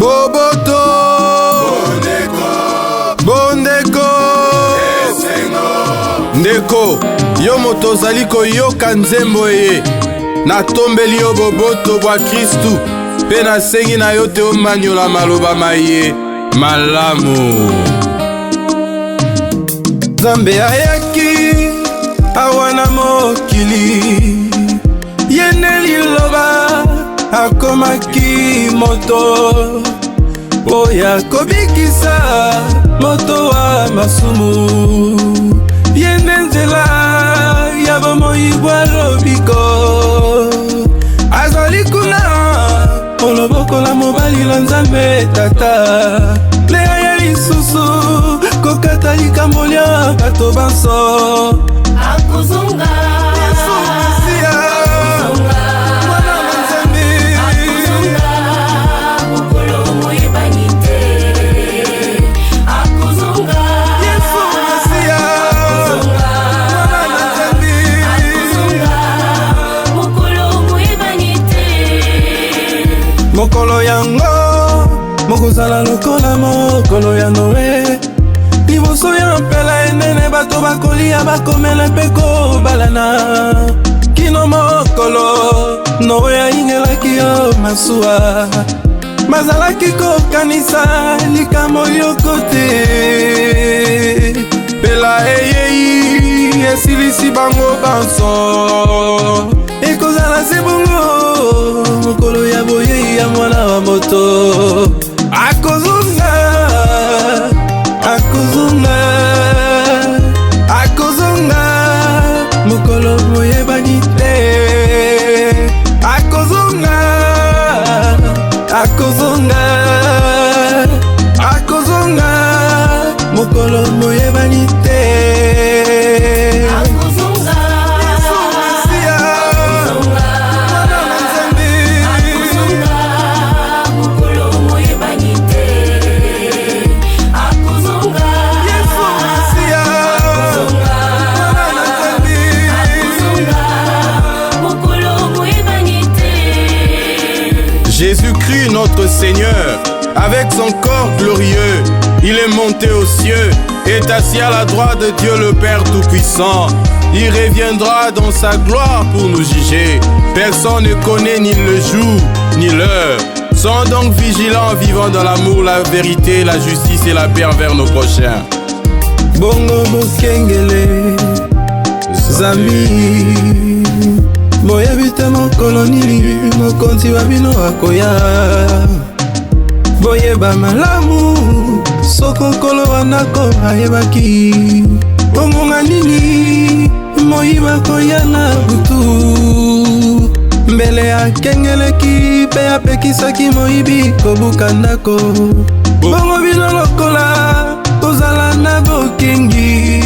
Boboto Bondeko Ndeko, yo moto ozali koyoka nzembo eye. Natombeli yo boboto bwa Kristu, pe nasengi na yo te omanyola maloba maye malamu. Nzambe ayaki awana mokili, yene liloba akomaki moto, oya kobikisa moto wa masumu. Yene nzela ya bomoi bwa lobiko, azali kuna oloboko la mobali la Nzambe tata. Lea ya lisusu kokata likambo lia bato banso akuzunga mokolo yango mokozala lokola mokolo ya Noe. Liboso ya mpela enene bato bakolia bakomela mpe kobalana. Kino mokolo Noe aingelaki yo masuwa, bazalaki kokanisa likambo yoko te. Pela eyei esilisi bango banso, ekozala se bongo mokolo ya boye ya mwana wa moto. Akozunga akozunga akozunga mokolo boye banite. Akozunga akozunga akozunga mokolo boye banite. Jésus-Christ notre Seigneur, avec son corps glorieux, il est monté aux cieux, est assis à la droite de Dieu le Père Tout-Puissant. Il reviendra dans sa gloire pour nous juger. Personne ne connaît ni le jour ni l'heure. Soyons donc vigilants, vivant dans l'amour, la vérité, la justice et la paix envers nos prochains. Bongo bokengele Zami boya bita mokolo nini mokonzi wa bino akoya. Boyeba malamu soko nkolo wanako ayebaki. Omonga nini moyiba koya na butu, mbele akengeleki pe apekisaki moyibi kobuka ndako. Bongo bino lokola kozala na bokengi,